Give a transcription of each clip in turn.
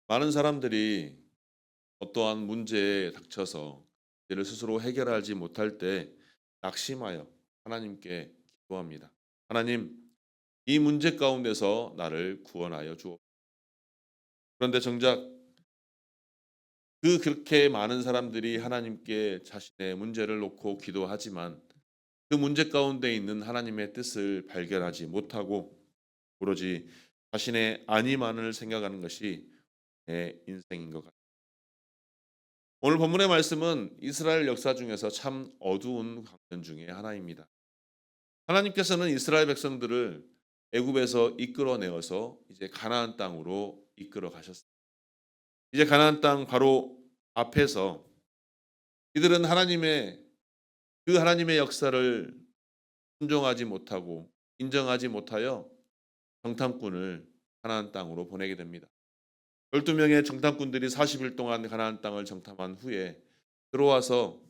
많은 사람들이 어떠한 문제에 닥쳐서 이를 스스로 해결하지 못할 때 낙심하여 하나님께 기도합니다. 하나님, 이 문제 가운데서 나를 구원하여 주옵. 그런데 정작 그렇게 많은 사람들이 하나님께 자신의 문제를 놓고 기도하지만 그 문제 가운데 있는 하나님의 뜻을 발견하지 못하고 오로지 자신의 안위만을 생각하는 것이 내 인생인 것 같아요. 오늘 본문의 말씀은 이스라엘 역사 중에서 참 어두운 장면 중에 하나입니다. 하나님께서는 이스라엘 백성들을 애굽에서 이끌어내어서 이제 가나안 땅으로 이끌어 가셨습니다. 이제 가나안 땅 바로 앞에서 이들은 하나님의 역사를 순종하지 못하고 인정하지 못하여 정탐꾼을 가나안 땅으로 보내게 됩니다. 12명의 정탐꾼들이 40일 동안 가나안 땅을 정탐한 후에 들어와서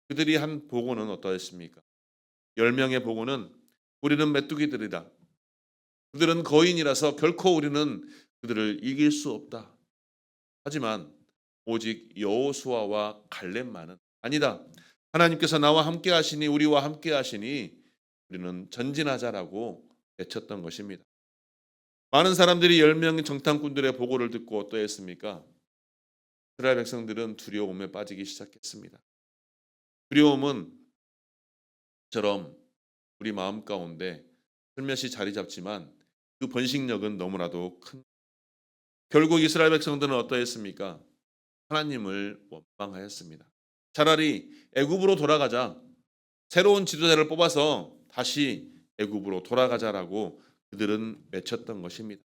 그들이 한 보고는 어떠했습니까? 10명의 보고는 우리는 메뚜기들이다. 그들은 거인이라서 결코 우리는 그들을 이길 수 없다. 하지만 오직 여호수아와 갈렙만은 아니다. 하나님께서 나와 함께 하시니 우리와 함께 하시니 우리는 전진하자라고 외쳤던 것입니다. 많은 사람들이 10명의 정탐꾼들의 보고를 듣고 어떠했습니까? 이스라엘 백성들은 두려움에 빠지기 시작했습니다. 두려움은 처럼 우리 마음 가운데 슬며시 자리 잡지만 그 번식력은 너무나도 큰. 결국 이스라엘 백성들은 어떠했습니까? 하나님을 원망하였습니다. 차라리 애굽으로 돌아가자. 새로운 지도자를 뽑아서 다시 애굽으로 돌아가자라고 그들은 외쳤던 것입니다.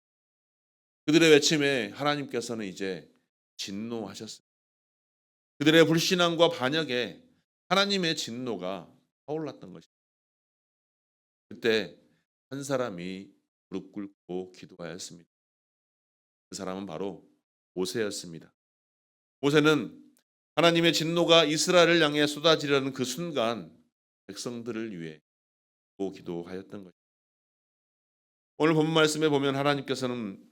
그들의 외침에 하나님께서는 이제 진노하셨습니다. 그들의 불신앙과 반역에 하나님의 진노가 타올랐던 것입니다. 그때 한 사람이 무릎 꿇고 기도하였습니다. 그 사람은 바로 모세였습니다. 모세는 하나님의 진노가 이스라엘을 향해 쏟아지려는 그 순간 백성들을 위해 기도하였던 것입니다. 오늘 본문 말씀에 보면 하나님께서는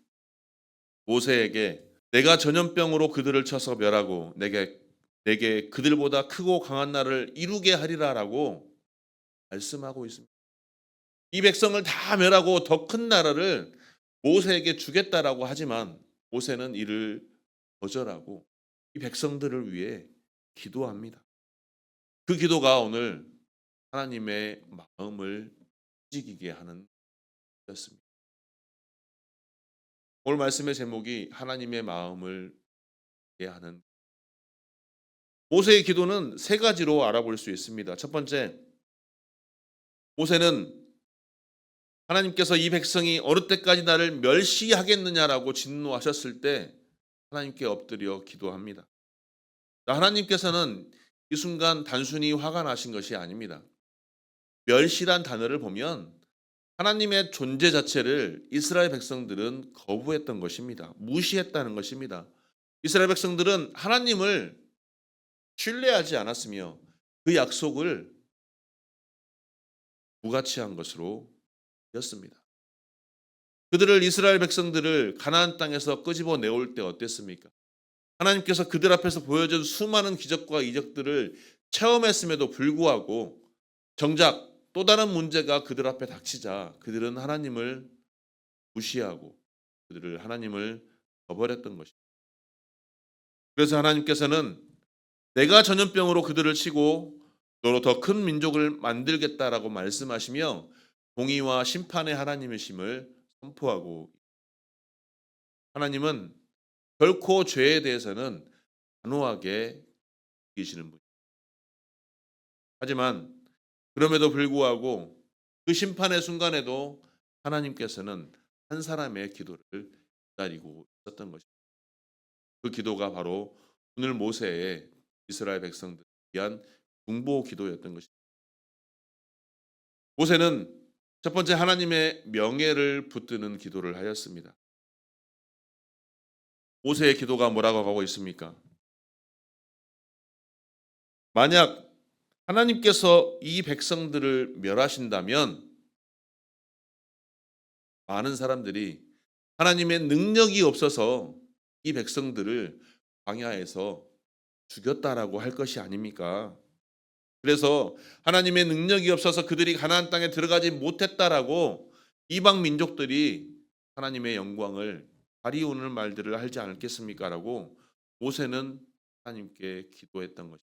모세에게 내가 전염병으로 그들을 쳐서 멸하고 내게 그들보다 크고 강한 나라를 이루게 하리라라고 말씀하고 있습니다. 이 백성을 다 멸하고 더 큰 나라를 모세에게 주겠다라고 하지만 모세는 이를 거절하고 이 백성들을 위해 기도합니다. 그 기도가 오늘 하나님의 마음을 움직이게 하는 것이었습니다. 오늘 말씀의 제목이 하나님의 마음을 움직이게 하는. 모세의 기도는 세 가지로 알아볼 수 있습니다. 첫 번째, 모세는 하나님께서 이 백성이 어느 때까지 나를 멸시하겠느냐라고 진노하셨을 때 하나님께 엎드려 기도합니다. 하나님께서는 이 순간 단순히 화가 나신 것이 아닙니다. 멸시란 단어를 보면 하나님의 존재 자체를 이스라엘 백성들은 거부했던 것입니다. 무시했다는 것입니다. 이스라엘 백성들은 하나님을 신뢰하지 않았으며 그 약속을 무가치한 것으로 여겼습니다. 그들을 이스라엘 백성들을 가나안 땅에서 끄집어 내올 때 어땠습니까? 하나님께서 그들 앞에서 보여준 수많은 기적과 이적들을 체험했음에도 불구하고 정작 또 다른 문제가 그들 앞에 닥치자 그들은 하나님을 무시하고 하나님을 저버렸던 것입니다. 그래서 하나님께서는 내가 전염병으로 그들을 치고 너로 더 큰 민족을 만들겠다라고 말씀하시며 공의와 심판의 하나님이심을 선포하고 하나님은 결코 죄에 대해서는 단호하게 이기시는 분. 하지만 그럼에도 불구하고 그 심판의 순간에도 하나님께서는 한 사람의 기도를 기다리고 있었던 것입니다. 그 기도가 바로 오늘 모세의 이스라엘 백성들을 위한 중보 기도였던 것입니다. 모세는 첫 번째 하나님의 명예를 붙드는 기도를 하였습니다. 모세의 기도가 뭐라고 하고 있습니까? 만약 하나님께서 이 백성들을 멸하신다면 많은 사람들이 하나님의 능력이 없어서 이 백성들을 광야에서 죽였다라고 할 것이 아닙니까? 그래서 하나님의 능력이 없어서 그들이 가나안 땅에 들어가지 못했다라고 이방 민족들이 하나님의 영광을 가리우는 말들을 하지 않겠습니까라고 모세는 하나님께 기도했던 것입니다.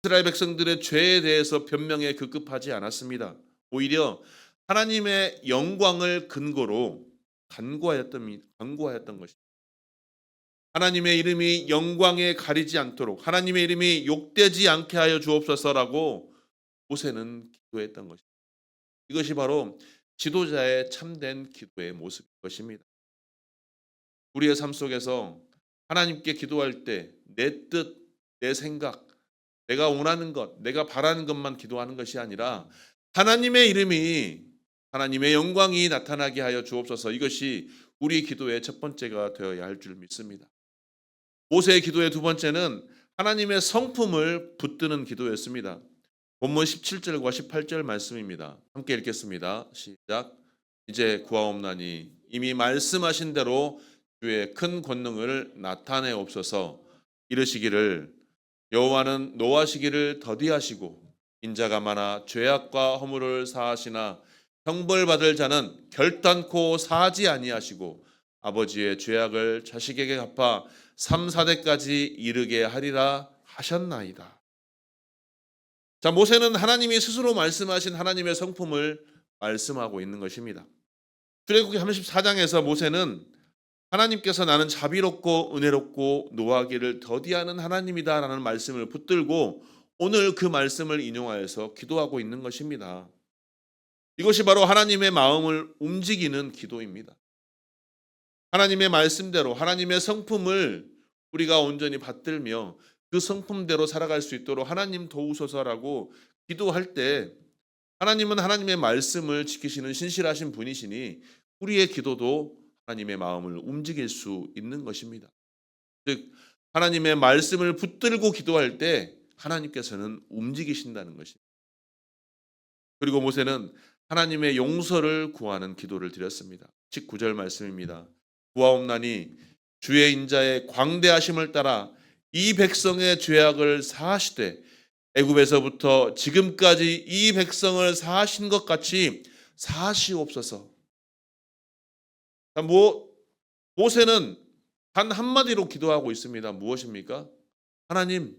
이스라엘 백성들의 죄에 대해서 변명에 급급하지 않았습니다. 오히려 하나님의 영광을 근거로 간구하였던 것입니다. 하나님의 이름이 영광에 가리지 않도록 하나님의 이름이 욕되지 않게 하여 주옵소서라고 모세는 기도했던 것입니다. 이것이 바로 지도자의 참된 기도의 모습인 것입니다. 우리의 삶 속에서 하나님께 기도할 때 내 뜻, 내 생각, 내가 원하는 것, 내가 바라는 것만 기도하는 것이 아니라 하나님의 이름이 하나님의 영광이 나타나게 하여 주옵소서. 이것이 우리 기도의 첫 번째가 되어야 할 줄 믿습니다. 모세의 기도의 두 번째는 하나님의 성품을 붙드는 기도였습니다. 본문 17절과 18절 말씀입니다. 함께 읽겠습니다. 시작. 이제 구하옵나니 이미 말씀하신 대로 주의 큰 권능을 나타내옵소서. 이르시기를 여호와는 노하시기를 더디하시고 인자가 많아 죄악과 허물을 사하시나 형벌받을 자는 결단코 사하지 아니하시고 아버지의 죄악을 자식에게 갚아 3, 4대까지 이르게 하리라 하셨나이다. 자, 모세는 하나님이 스스로 말씀하신 하나님의 성품을 말씀하고 있는 것입니다. 출애굽기 34장에서 모세는 하나님께서 나는 자비롭고 은혜롭고 노하기를 더디하는 하나님이다라는 말씀을 붙들고 오늘 그 말씀을 인용하여서 기도하고 있는 것입니다. 이것이 바로 하나님의 마음을 움직이는 기도입니다. 하나님의 말씀대로 하나님의 성품을 우리가 온전히 받들며 그 성품대로 살아갈 수 있도록 하나님 도우소서라고 기도할 때 하나님은 하나님의 말씀을 지키시는 신실하신 분이시니 우리의 기도도 하나님의 마음을 움직일 수 있는 것입니다. 즉 하나님의 말씀을 붙들고 기도할 때 하나님께서는 움직이신다는 것입니다. 그리고 모세는 하나님의 용서를 구하는 기도를 드렸습니다. 19절 말씀입니다. 구하옵나니 주의 인자의 광대하심을 따라 이 백성의 죄악을 사하시되 애굽에서부터 지금까지 이 백성을 사하신 것 같이 사하시옵소서. 모세는 단 한마디로 기도하고 있습니다. 무엇입니까? 하나님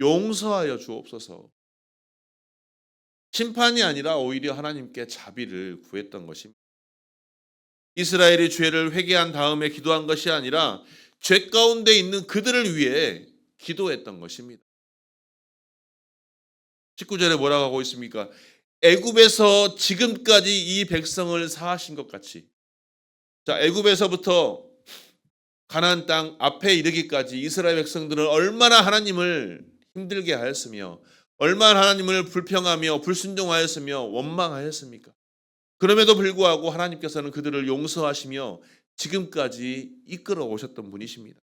용서하여 주옵소서. 심판이 아니라 오히려 하나님께 자비를 구했던 것입니다. 이스라엘이 죄를 회개한 다음에 기도한 것이 아니라 죄 가운데 있는 그들을 위해 기도했던 것입니다. 19절에 뭐라고 하고 있습니까? 애굽에서 지금까지 이 백성을 사하신 것 같이. 자, 애굽에서부터 가나안 땅 앞에 이르기까지 이스라엘 백성들은 얼마나 하나님을 힘들게 하였으며 얼마나 하나님을 불평하며 불순종하였으며 원망하였습니까? 그럼에도 불구하고 하나님께서는 그들을 용서하시며 지금까지 이끌어 오셨던 분이십니다.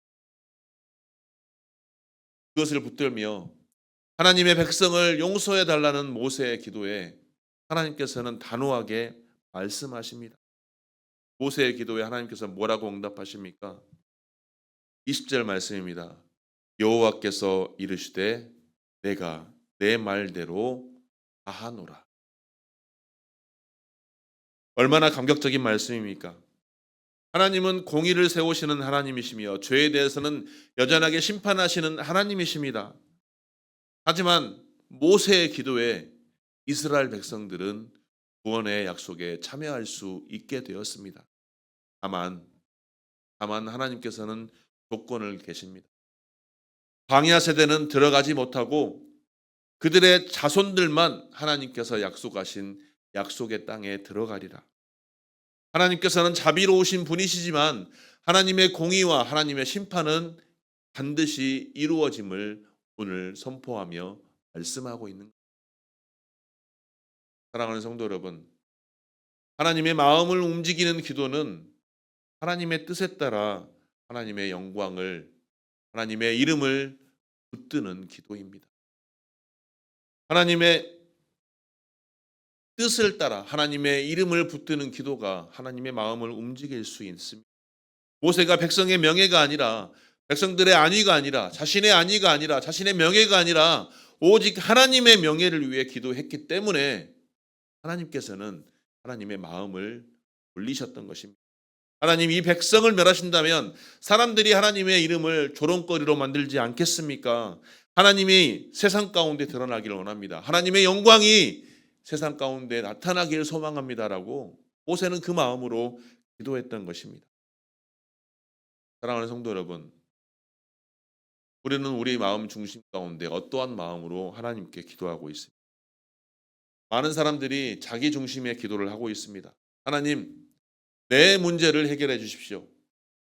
그것을 붙들며 하나님의 백성을 용서해 달라는 모세의 기도에 하나님께서는 단호하게 말씀하십니다. 모세의 기도에 하나님께서 뭐라고 응답하십니까? 20절 말씀입니다. 여호와께서 이르시되 내가 내 말대로 다 하노라. 얼마나 감격적인 말씀입니까? 하나님은 공의를 세우시는 하나님이시며 죄에 대해서는 여전하게 심판하시는 하나님이십니다. 하지만 모세의 기도에 이스라엘 백성들은 구원의 약속에 참여할 수 있게 되었습니다. 다만 하나님께서는 조건을 계십니다. 광야 세대는 들어가지 못하고 그들의 자손들만 하나님께서 약속하신 약속의 땅에 들어가리라. 하나님께서는 자비로우신 분이시지만 하나님의 공의와 하나님의 심판은 반드시 이루어짐을 오늘 선포하며 말씀하고 있는 것입니다. 사랑하는 성도 여러분, 하나님의 마음을 움직이는 기도는 하나님의 뜻에 따라 하나님의 영광을, 하나님의 이름을 붙드는 기도입니다. 하나님의 뜻을 따라 하나님의 이름을 붙드는 기도가 하나님의 마음을 움직일 수 있습니다. 모세가 백성의 명예가 아니라 백성들의 안위가 아니라 자신의 안위가 아니라 자신의 명예가 아니라 오직 하나님의 명예를 위해 기도했기 때문에 하나님께서는 하나님의 마음을 돌리셨던 것입니다. 하나님 이 백성을 멸하신다면 사람들이 하나님의 이름을 조롱거리로 만들지 않겠습니까? 하나님이 세상 가운데 드러나기를 원합니다. 하나님의 영광이 세상 가운데 나타나기를 소망합니다라고 모세는 그 마음으로 기도했던 것입니다. 사랑하는 성도 여러분, 우리는 우리 마음 중심 가운데 어떠한 마음으로 하나님께 기도하고 있습니다. 많은 사람들이 자기 중심의 기도를 하고 있습니다. 하나님, 내 문제를 해결해 주십시오.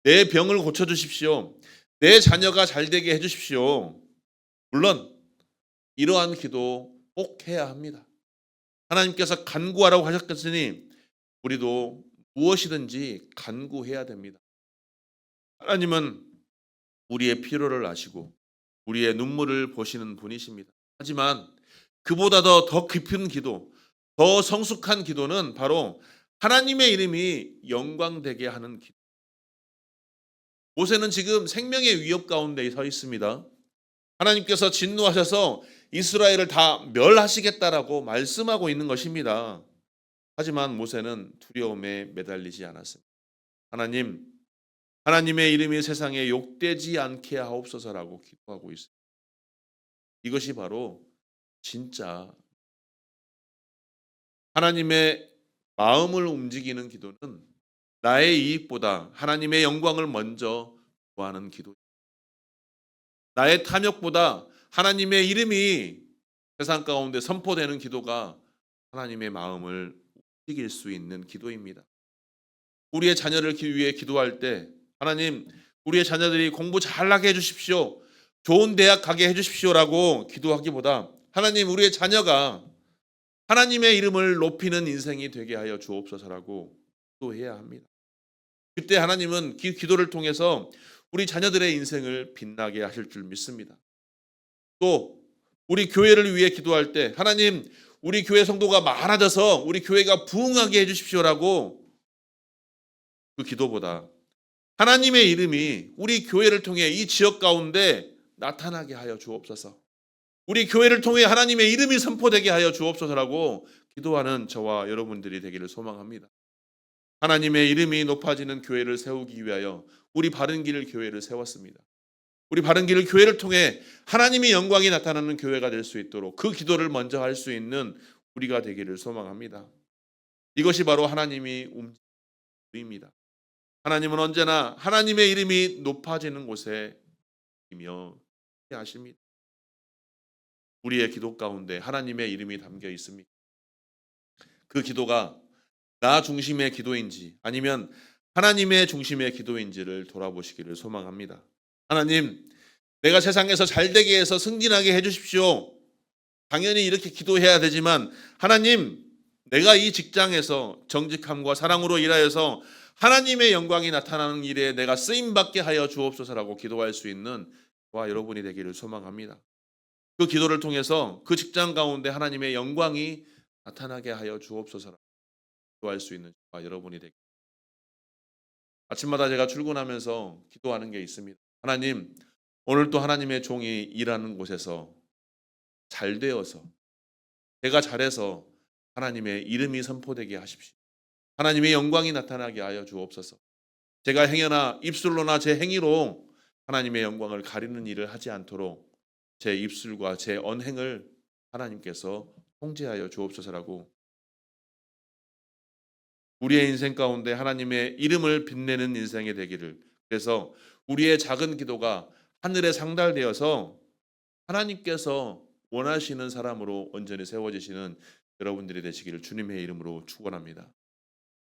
내 병을 고쳐 주십시오. 내 자녀가 잘 되게 해 주십시오. 물론 이러한 기도 꼭 해야 합니다. 하나님께서 간구하라고 하셨으니 우리도 무엇이든지 간구해야 됩니다. 하나님은 우리의 필요를 아시고 우리의 눈물을 보시는 분이십니다. 하지만 그보다 더 깊은 기도, 더 성숙한 기도는 바로 하나님의 이름이 영광되게 하는 기도. 모세는 지금 생명의 위협 가운데 서 있습니다. 하나님께서 진노하셔서 이스라엘을 다 멸하시겠다라고 말씀하고 있는 것입니다. 하지만 모세는 두려움에 매달리지 않았습니다. 하나님, 하나님의 이름이 세상에 욕되지 않게 하옵소서라고 기도하고 있습니다. 이것이 바로 진짜 하나님의 마음을 움직이는 기도는 나의 이익보다 하나님의 영광을 먼저 구하는 기도. 나의 탐욕보다 하나님의 이름이 세상 가운데 선포되는 기도가 하나님의 마음을 움직일 수 있는 기도입니다. 우리의 자녀를 위해 기도할 때 하나님, 우리의 자녀들이 공부 잘하게 해주십시오. 좋은 대학 가게 해주십시오라고 기도하기보다 하나님, 우리의 자녀가 하나님의 이름을 높이는 인생이 되게 하여 주옵소서라고 기도해야 합니다. 그때 하나님은 그 기도를 통해서 우리 자녀들의 인생을 빛나게 하실 줄 믿습니다. 또 우리 교회를 위해 기도할 때 하나님, 우리 교회 성도가 많아져서 우리 교회가 부흥하게 해주십시오라고 그 기도보다 하나님의 이름이 우리 교회를 통해 이 지역 가운데 나타나게 하여 주옵소서. 우리 교회를 통해 하나님의 이름이 선포되게 하여 주옵소서라고 기도하는 저와 여러분들이 되기를 소망합니다. 하나님의 이름이 높아지는 교회를 세우기 위하여 우리 바른길 교회를 세웠습니다. 우리 바른길 교회를 통해 하나님의 영광이 나타나는 교회가 될 수 있도록 그 기도를 먼저 할 수 있는 우리가 되기를 소망합니다. 이것이 바로 하나님이 움직임입니다. 하나님은 언제나 하나님의 이름이 높아지는 곳에 이며 하십니다. 우리의 기도 가운데 하나님의 이름이 담겨 있습니다. 그 기도가 나 중심의 기도인지 아니면 하나님의 중심의 기도인지를 돌아보시기를 소망합니다. 하나님, 내가 세상에서 잘되게 해서 승진하게 해주십시오. 당연히 이렇게 기도해야 되지만 하나님, 내가 이 직장에서 정직함과 사랑으로 일하여서 하나님의 영광이 나타나는 일에 내가 쓰임받게 하여 주옵소서라고 기도할 수 있는 저와 여러분이 되기를 소망합니다. 그 기도를 통해서 그 직장 가운데 하나님의 영광이 나타나게 하여 주옵소서라고 기도할 수 있는 저와 여러분이 되기를. 아침마다 제가 출근하면서 기도하는 게 있습니다. 하나님, 오늘 또 하나님의 종이 일하는 곳에서 잘 되어서 제가 잘해서 하나님의 이름이 선포되게 하십시오. 하나님의 영광이 나타나게 하여 주옵소서. 제가 행여나 입술로나 제 행위로 하나님의 영광을 가리는 일을 하지 않도록 제 입술과 제 언행을 하나님께서 통제하여 주옵소서라고 우리의 인생 가운데 하나님의 이름을 빛내는 인생이 되기를, 그래서 우리의 작은 기도가 하늘에 상달되어서 하나님께서 원하시는 사람으로 온전히 세워지시는 여러분들이 되시기를 주님의 이름으로 축원합니다.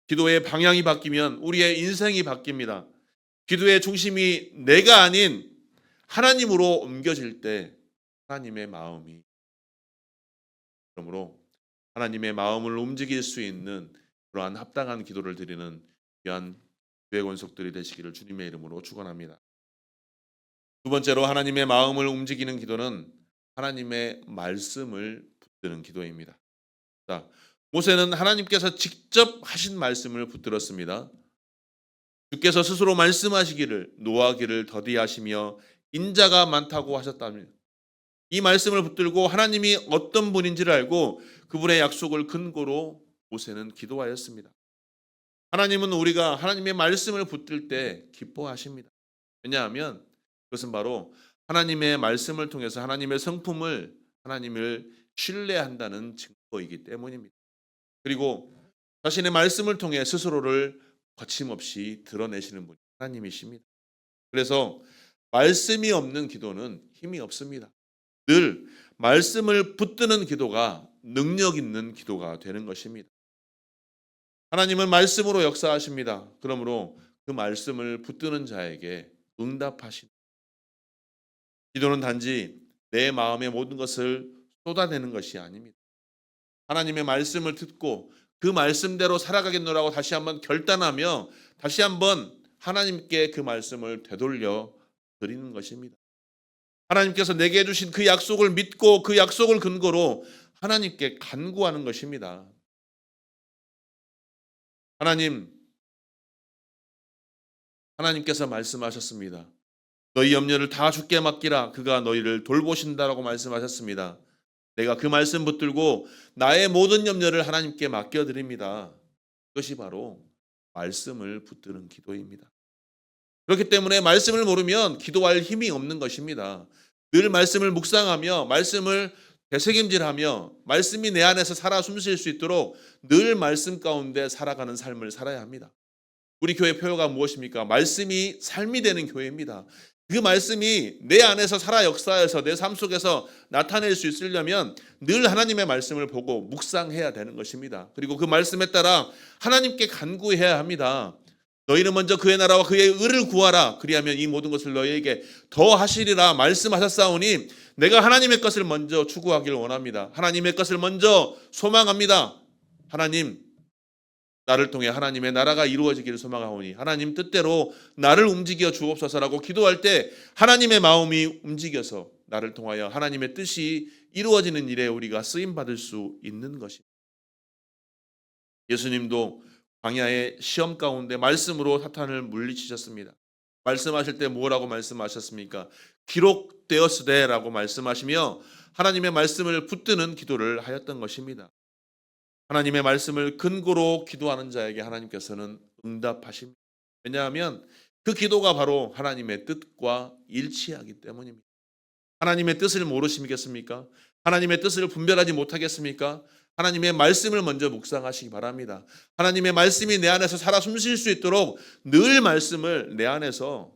기도의 방향이 바뀌면 우리의 인생이 바뀝니다. 기도의 중심이 내가 아닌 하나님으로 옮겨질 때 하나님의 마음이, 그러므로 하나님의 마음을 움직일 수 있는 그러한 합당한 기도를 드리는 귀한 교회 권속들이 되시기를 주님의 이름으로 축원합니다. 두 번째로 하나님의 마음을 움직이는 기도는 하나님의 말씀을 붙드는 기도입니다. 자, 모세는 하나님께서 직접 하신 말씀을 붙들었습니다. 주께서 스스로 말씀하시기를 노하기를 더디하시며 인자가 많다고 하셨다며 이 말씀을 붙들고 하나님이 어떤 분인지를 알고 그분의 약속을 근거로 모세는 기도하였습니다. 하나님은 우리가 하나님의 말씀을 붙들 때 기뻐하십니다. 왜냐하면 그것은 바로 하나님의 말씀을 통해서 하나님의 성품을 하나님을 신뢰한다는 증거이기 때문입니다. 그리고 자신의 말씀을 통해 스스로를 거침없이 드러내시는 분이 하나님이십니다. 그래서 말씀이 없는 기도는 힘이 없습니다. 늘 말씀을 붙드는 기도가 능력 있는 기도가 되는 것입니다. 하나님은 말씀으로 역사하십니다. 그러므로 그 말씀을 붙드는 자에게 응답하신 기도는 단지 내 마음의 모든 것을 쏟아내는 것이 아닙니다. 하나님의 말씀을 듣고 그 말씀대로 살아가겠노라고 다시 한번 결단하며 다시 한번 하나님께 그 말씀을 되돌려 드리는 것입니다. 하나님께서 내게 해주신 그 약속을 믿고 그 약속을 근거로 하나님께 간구하는 것입니다. 하나님께서 말씀하셨습니다. 너희 염려를 다 주께 맡기라. 그가 너희를 돌보신다라고 말씀하셨습니다. 내가 그 말씀 붙들고 나의 모든 염려를 하나님께 맡겨드립니다. 그것이 바로 말씀을 붙드는 기도입니다. 그렇기 때문에 말씀을 모르면 기도할 힘이 없는 것입니다. 늘 말씀을 묵상하며 말씀을 되새김질하며 말씀이 내 안에서 살아 숨쉴 수 있도록 늘 말씀 가운데 살아가는 삶을 살아야 합니다. 우리 교회 표어가 무엇입니까? 말씀이 삶이 되는 교회입니다. 그 말씀이 내 안에서 살아 역사해서 내 삶 속에서 나타낼 수 있으려면 늘 하나님의 말씀을 보고 묵상해야 되는 것입니다. 그리고 그 말씀에 따라 하나님께 간구해야 합니다. 너희는 먼저 그의 나라와 그의 의를 구하라. 그리하면 이 모든 것을 너희에게 더 하시리라 말씀하셨사오니 내가 하나님의 것을 먼저 추구하길 원합니다. 하나님의 것을 먼저 소망합니다. 하나님, 나를 통해 하나님의 나라가 이루어지기를 소망하오니 하나님 뜻대로 나를 움직여 주옵소서라고 기도할 때 하나님의 마음이 움직여서 나를 통하여 하나님의 뜻이 이루어지는 일에 우리가 쓰임받을 수 있는 것입니다. 예수님도 광야의 시험 가운데 말씀으로 사탄을 물리치셨습니다. 말씀하실 때 뭐라고 말씀하셨습니까? 기록되었으되라고 말씀하시며 하나님의 말씀을 붙드는 기도를 하였던 것입니다. 하나님의 말씀을 근거로 기도하는 자에게 하나님께서는 응답하십니다. 왜냐하면 그 기도가 바로 하나님의 뜻과 일치하기 때문입니다. 하나님의 뜻을 모르시겠습니까? 하나님의 뜻을 분별하지 못하겠습니까? 하나님의 말씀을 먼저 묵상하시기 바랍니다. 하나님의 말씀이 내 안에서 살아 숨쉴 수 있도록 늘 말씀을 내 안에서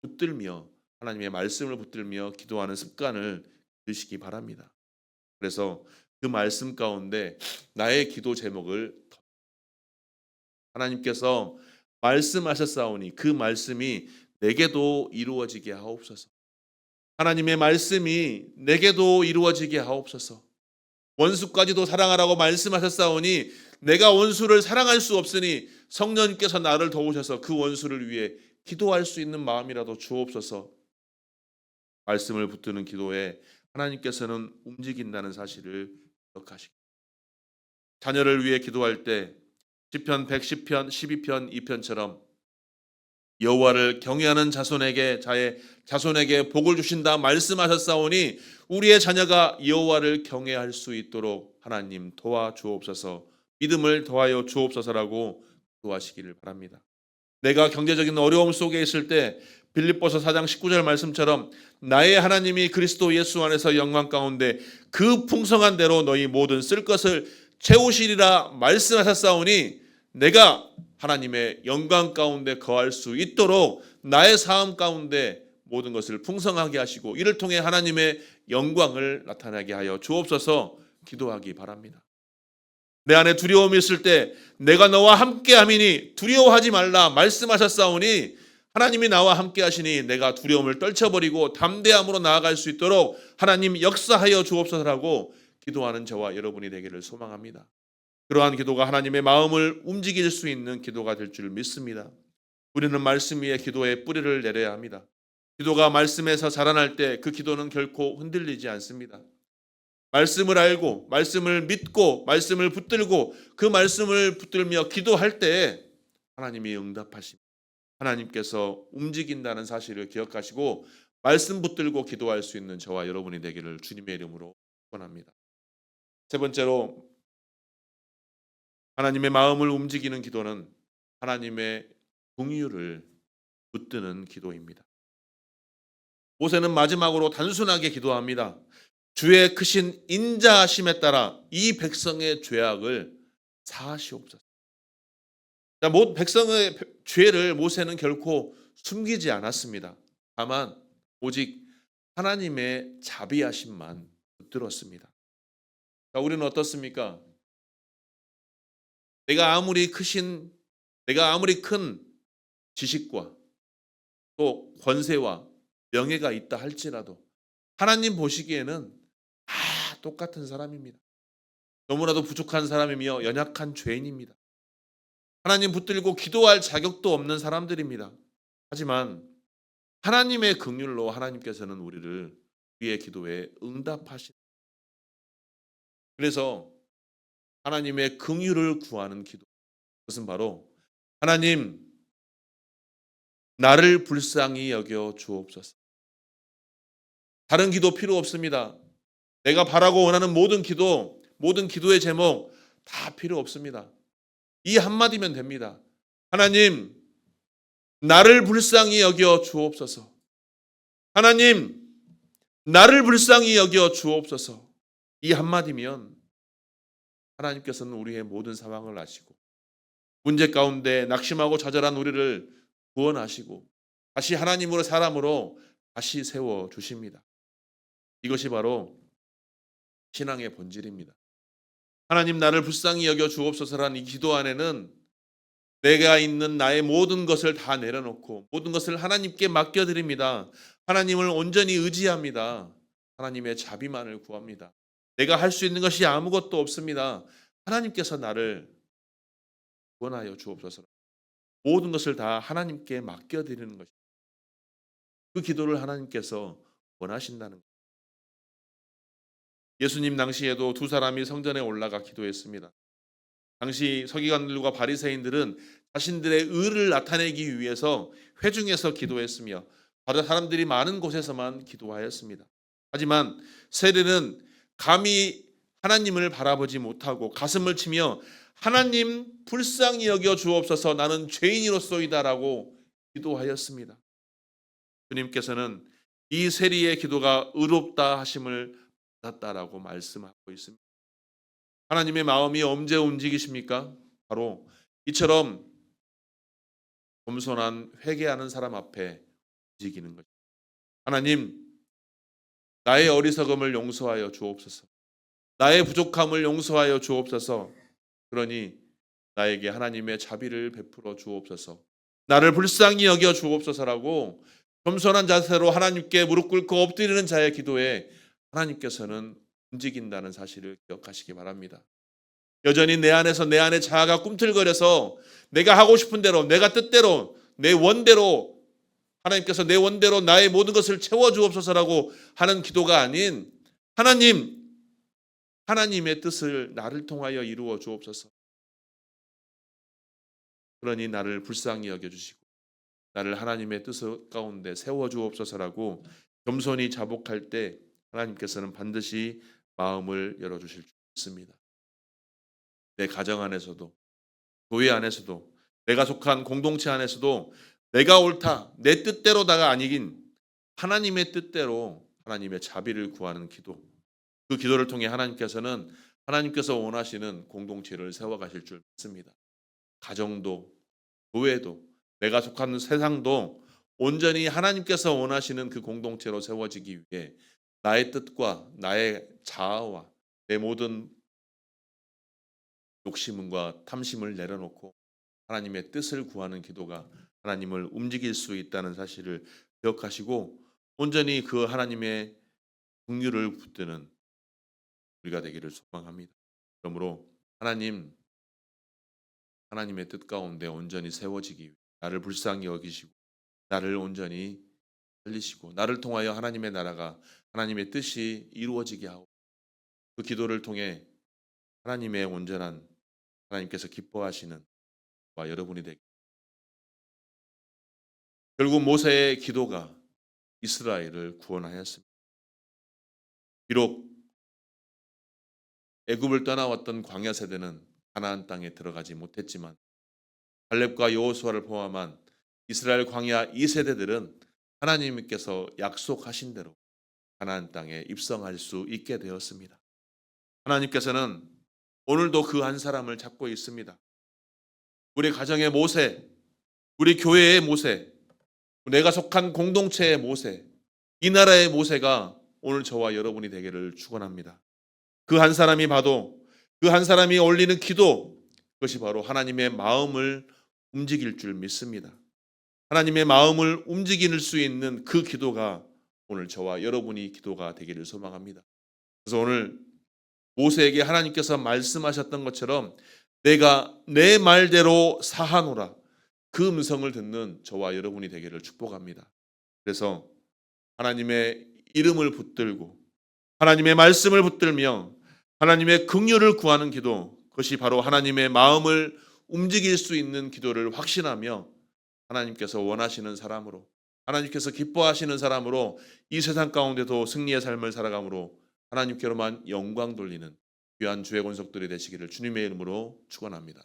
붙들며 하나님의 말씀을 붙들며 기도하는 습관을 들이시기 바랍니다. 그래서 그 말씀 가운데 나의 기도 제목을 하나님께서 말씀하셨사오니 그 말씀이 내게도 이루어지게 하옵소서. 하나님의 말씀이 내게도 이루어지게 하옵소서. 원수까지도 사랑하라고 말씀하셨사오니 내가 원수를 사랑할 수 없으니 성령님께서 나를 도우셔서 그 원수를 위해 기도할 수 있는 마음이라도 주옵소서. 말씀을 붙드는 기도에 하나님께서는 움직인다는 사실을 기억하시기. 자녀를 위해 기도할 때 시편 110편, 12편, 2편처럼 여호와를 경외하는 자손에게 복을 주신다 말씀하셨사오니 우리의 자녀가 여호와를 경외할 수 있도록 하나님 도와주옵소서. 믿음을 더하여 주옵소서라고 기도하시기를 바랍니다. 내가 경제적인 어려움 속에 있을 때 빌립보서 4장 19절 말씀처럼 나의 하나님이 그리스도 예수 안에서 영광 가운데 그 풍성한 대로 너희 모든 쓸 것을 채우시리라 말씀하셨사오니 내가 하나님의 영광 가운데 거할 수 있도록 나의 삶 가운데 모든 것을 풍성하게 하시고 이를 통해 하나님의 영광을 나타나게 하여 주옵소서 기도하기 바랍니다. 내 안에 두려움이 있을 때 내가 너와 함께함이니 두려워하지 말라 말씀하셨사오니 하나님이 나와 함께하시니 내가 두려움을 떨쳐버리고 담대함으로 나아갈 수 있도록 하나님 역사하여 주옵소서라고 기도하는 저와 여러분이 되기를 소망합니다. 그러한 기도가 하나님의 마음을 움직일 수 있는 기도가 될 줄 믿습니다. 우리는 말씀 위에 기도의 뿌리를 내려야 합니다. 기도가 말씀에서 자라날 때 그 기도는 결코 흔들리지 않습니다. 말씀을 알고 말씀을 믿고 말씀을 붙들고 그 말씀을 붙들며 기도할 때 하나님이 응답하십니다. 하나님께서 움직인다는 사실을 기억하시고 말씀 붙들고 기도할 수 있는 저와 여러분이 되기를 주님의 이름으로 축원합니다. 세 번째로 하나님의 마음을 움직이는 기도는 하나님의 긍휼을 붙드는 기도입니다. 모세는 마지막으로 단순하게 기도합니다. 주의 크신 인자하심에 따라 이 백성의 죄악을 사하시옵소서. 백성의 죄를 모세는 결코 숨기지 않았습니다. 다만 오직 하나님의 자비하심만 붙들었습니다. 우리는 어떻습니까? 내가 아무리 큰 지식과 또 권세와 명예가 있다 할지라도 하나님 보시기에는 다 똑같은 사람입니다. 너무나도 부족한 사람이며 연약한 죄인입니다. 하나님 붙들고 기도할 자격도 없는 사람들입니다. 하지만 하나님의 긍휼로 하나님께서는 우리의 기도에 응답하시는, 그래서 하나님의 긍휼을 구하는 기도, 그것은 바로 하나님 나를 불쌍히 여겨 주옵소서. 다른 기도 필요 없습니다. 내가 바라고 원하는 모든 기도의 제목 다 필요 없습니다. 이 한마디면 됩니다. 하나님 나를 불쌍히 여겨 주옵소서. 하나님 나를 불쌍히 여겨 주옵소서. 이 한마디면 하나님께서는 우리의 모든 상황을 아시고 문제 가운데 낙심하고 좌절한 우리를 구원하시고 다시 하나님으로 사람으로 다시 세워 주십니다. 이것이 바로 신앙의 본질입니다. 하나님 나를 불쌍히 여겨 주옵소서라는 이 기도 안에는 내가 있는 나의 모든 것을 다 내려놓고 모든 것을 하나님께 맡겨드립니다. 하나님을 온전히 의지합니다. 하나님의 자비만을 구합니다. 내가 할 수 있는 것이 아무것도 없습니다. 하나님께서 나를 구원하여 주옵소서. 모든 것을 다 하나님께 맡겨드리는 것입니다. 그 기도를 하나님께서 원하신다는 것. 예수님 당시에도 두 사람이 성전에 올라가 기도했습니다. 당시 서기관들과 바리새인들은 자신들의 의를 나타내기 위해서 회중에서 기도했으며 다른 사람들이 많은 곳에서만 기도하였습니다. 하지만 세례는 감히 하나님을 바라보지 못하고 가슴을 치며 하나님 불쌍히 여겨 주옵소서 나는 죄인이로소이다라고 기도하였습니다. 주님께서는 이 세리의 기도가 의롭다 하심을 받았다라고 말씀하고 있습니다. 하나님의 마음이 언제 움직이십니까? 바로 이처럼 겸손한 회개하는 사람 앞에 움직이는 것입니다. 하나님, 나의 어리석음을 용서하여 주옵소서. 나의 부족함을 용서하여 주옵소서. 그러니 나에게 하나님의 자비를 베풀어 주옵소서. 나를 불쌍히 여겨 주옵소서라고 겸손한 자세로 하나님께 무릎 꿇고 엎드리는 자의 기도에 하나님께서는 움직인다는 사실을 기억하시기 바랍니다. 여전히 내 안에 자아가 꿈틀거려서 내가 하고 싶은 대로, 내가 뜻대로, 내 원대로 하나님께서 내 원대로 나의 모든 것을 채워 주옵소서라고 하는 기도가 아닌 하나님의 뜻을 나를 통하여 이루어 주옵소서. 그러니 나를 불쌍히 여겨 주시고 나를 하나님의 뜻 가운데 세워 주옵소서라고 겸손히 자복할 때 하나님께서는 반드시 마음을 열어 주실 줄 믿습니다. 내 가정 안에서도 교회 안에서도 내가 속한 공동체 안에서도 내가 옳다 내 뜻대로다가 아니긴 하나님의 뜻대로 하나님의 자비를 구하는 기도, 그 기도를 통해 하나님께서 원하시는 공동체를 세워가실 줄 믿습니다. 가정도 교회도 내가 속한 세상도 온전히 하나님께서 원하시는 그 공동체로 세워지기 위해 나의 뜻과 나의 자아와 내 모든 욕심과 탐심을 내려놓고 하나님의 뜻을 구하는 기도가 하나님을 움직일 수 있다는 사실을 기억하시고 온전히 그 하나님의 긍휼을 붙드는 우리가 되기를 소망합니다. 그러므로 하나님의 뜻 가운데 온전히 세워지기 위해 나를 불쌍히 여기시고 나를 온전히 살리시고 나를 통하여 하나님의 나라가 하나님의 뜻이 이루어지게 하고 그 기도를 통해 하나님의 온전한 하나님께서 기뻐하시는 와 여러분이 되기 결국 모세의 기도가 이스라엘을 구원하였습니다. 비록 애굽을 떠나왔던 광야 세대는 가나안 땅에 들어가지 못했지만 갈렙과 여호수아를 포함한 이스라엘 광야 2세대들은 하나님께서 약속하신 대로 가나안 땅에 입성할 수 있게 되었습니다. 하나님께서는 오늘도 그 한 사람을 찾고 있습니다. 우리 가정의 모세, 우리 교회의 모세, 내가 속한 공동체의 모세, 이 나라의 모세가 오늘 저와 여러분이 되기를 축원합니다. 그 한 사람이 봐도 그 한 사람이 올리는 기도, 그것이 바로 하나님의 마음을 움직일 줄 믿습니다. 하나님의 마음을 움직일 수 있는 그 기도가 오늘 저와 여러분이 기도가 되기를 소망합니다. 그래서 오늘 모세에게 하나님께서 말씀하셨던 것처럼 내가 내 말대로 사하노라, 그 음성을 듣는 저와 여러분이 되기를 축복합니다. 그래서 하나님의 이름을 붙들고 하나님의 말씀을 붙들며 하나님의 긍휼을 구하는 기도, 그것이 바로 하나님의 마음을 움직일 수 있는 기도를 확신하며 하나님께서 원하시는 사람으로, 하나님께서 기뻐하시는 사람으로 이 세상 가운데도 승리의 삶을 살아감으로 하나님께로만 영광 돌리는 귀한 주의 권속들이 되시기를 주님의 이름으로 축원합니다.